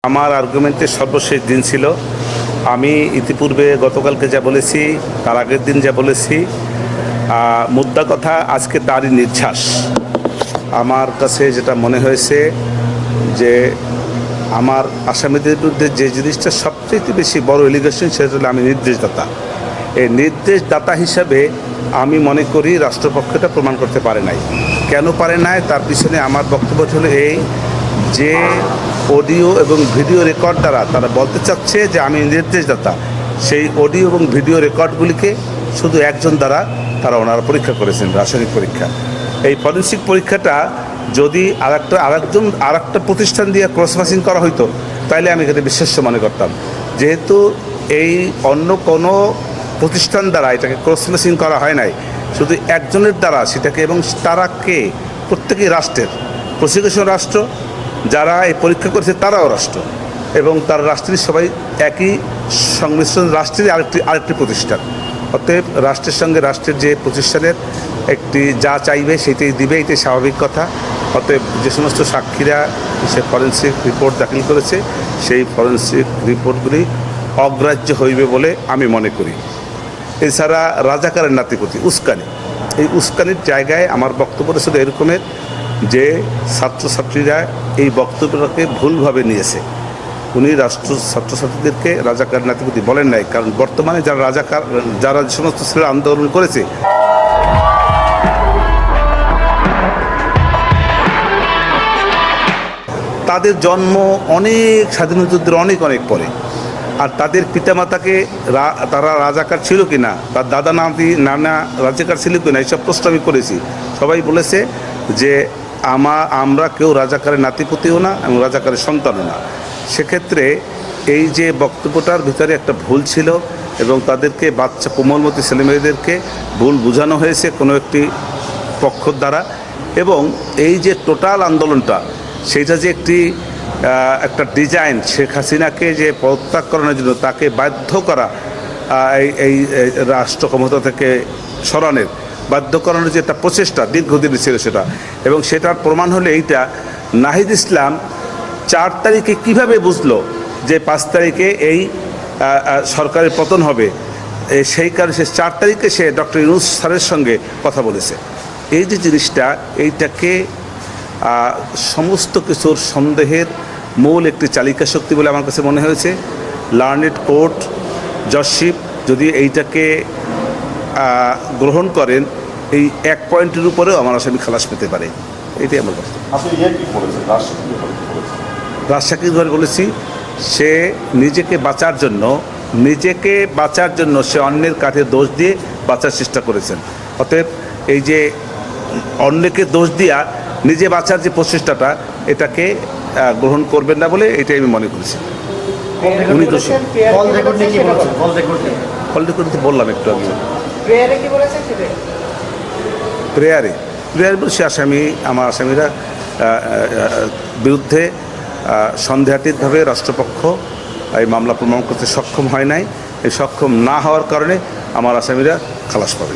আমার আর্গুমেন্টের সর্বশেষ দিন ছিল। আমি ইতিপূর্বে গতকালকে যা বলেছি, তার আগের দিন যা বলেছি, মুদ্রা কথা আজকে তারই নির্যাস। আমার কাছে যেটা মনে হয়েছে যে আমার আসামিদের বিরুদ্ধে যে জিনিসটা সবচেয়ে বেশি বড় এলিগেশন, সেটা হলো আমি নির্দেশদাতা। এই নির্দেশদাতা হিসাবে আমি মনে করি রাষ্ট্রপক্ষটা প্রমাণ করতে পারে নাই। কেন পারে নাই, তার পিছনে আমার বক্তব্য হলো এই যে অডিও এবং ভিডিও রেকর্ড দ্বারা তারা বলতে চাচ্ছে যে আমি নির্দেশদাতা। সেই অডিও এবং ভিডিও রেকর্ডগুলিকে শুধু একজন দ্বারা তারা ওনারা পরীক্ষা করেছেন, রাসায়নিক পরীক্ষা। এই ফরেনসিক পরীক্ষাটা যদি আরেকটা প্রতিষ্ঠান দিয়ে ক্রস ম্যাচিং করা হইতো, তাইলে আমি এখানে বিশ্বাস্য মনে করতাম। যেহেতু এই অন্য কোনো প্রতিষ্ঠান দ্বারা এটাকে ক্রস ম্যাচিং করা হয় নাই, শুধু একজনের দ্বারা সেটাকে, এবং তারা কে, প্রত্যেকেই রাষ্ট্রের, প্রসিকিউশন রাষ্ট্র, যারা এই পরীক্ষা করেছে তারাও রাষ্ট্র, এবং তার রাষ্ট্রের সবাই একই সংমিশ্রণ, রাষ্ট্রের আরেকটি প্রতিষ্ঠান। অতএব রাষ্ট্রের সঙ্গে রাষ্ট্রের যে প্রতিষ্ঠানের একটি যা চাইবে সেটাই দিবে, এটাই স্বাভাবিক কথা। অতএব যে সমস্ত সাক্ষীরা সে ফরেনসিক রিপোর্ট দাখিল করেছে, সেই ফরেনসিক রিপোর্টগুলি অগ্রাহ্য হইবে বলে আমি মনে করি। এছাড়া রাজাকারের নাতিপতি উস্কানি, এই উস্কানির জায়গায় আমার বক্তব্য শুধু এরকমের যে ছাত্রছাত্রীরা এই বক্তব্যটাকে ভুলভাবে নিয়েছে। উনি ছাত্রছাত্রীদেরকে রাজাকার নাতিপতি বলেন নাই, কারণ বর্তমানে যারা যে সমস্ত ছেলেরা আন্দোলন করেছে, তাদের জন্ম অনেক স্বাধীনতা যুদ্ধের অনেক পরে। আর তাদের পিতামাতাকে তারা রাজাকার ছিল কি না, তার দাদা নানা রাজাকার ছিল কি না, এইসব প্রশ্ন আমি করেছি। সবাই বলেছে যে আমরা কেউ রাজাকারের নাতিপতিও না এবং রাজাকারের সন্তানও না। সেক্ষেত্রে এই যে বক্তব্যটার ভিতরে একটা ভুল ছিল, এবং তাদেরকে বাচ্চা কোমলমতি ছেলেমেয়েদেরকে ভুল বোঝানো হয়েছে কোনো একটি পক্ষ দ্বারা। এবং এই যে টোটাল আন্দোলনটা, সেইটা যে একটা ডিজাইন, শেখ হাসিনাকে যে পদত্যাগ করানোর জন্য তাকে বাধ্য করা, এই রাষ্ট্র ক্ষমতা থেকে সরানোর বাধ্য করানোর যে একটা প্রচেষ্টা দীর্ঘদিনের ছিল সেটা, এবং সেটার প্রমাণ হলে এইটা, নাহিদ ইসলাম 4 তারিখে কিভাবে বুঝলো যে 5 তারিখে এই সরকারের পতন হবে। সেই কারণে সে 4 তারিখে সে ডক্টর ইউনূস স্যারের সঙ্গে কথা বলেছে। এই যে জিনিসটা, এইটাকে সমস্ত কিছুর সন্দেহের মূল একটি চালিকা শক্তি বলে আমার কাছে মনে হয়েছে। লার্নেড কোর্ট জজশিপ যদি এইটাকে গ্রহণ করেন, এই এক পয়েন্টের উপরেও আমার আসামি খালাস পেতে পারে। এটাই আমার কথা। রাজশাহীর ঘরে বলেছি, সে নিজেকে বাঁচার জন্য সে অন্যের কাঠে দোষ দিয়ে বাঁচার চেষ্টা করেছেন। অতএব এই যে অন্যকে দোষ দিয়া নিজে বাঁচার যে প্রচেষ্টাটা, এটাকে গ্রহণ করবেন না বলে এটাই আমি মনে করেছি। উনি দোষী। কল রেকর্ড বললাম একটু আগে। প্রেয়ারে বলছি আমার আসামিরা বিরুদ্ধে সন্দেহাতীতভাবে রাষ্ট্রপক্ষ এই মামলা প্রমাণ করতে সক্ষম হয় নাই। এই সক্ষম না হওয়ার কারণে আমার আসামিরা খালাস পাবে।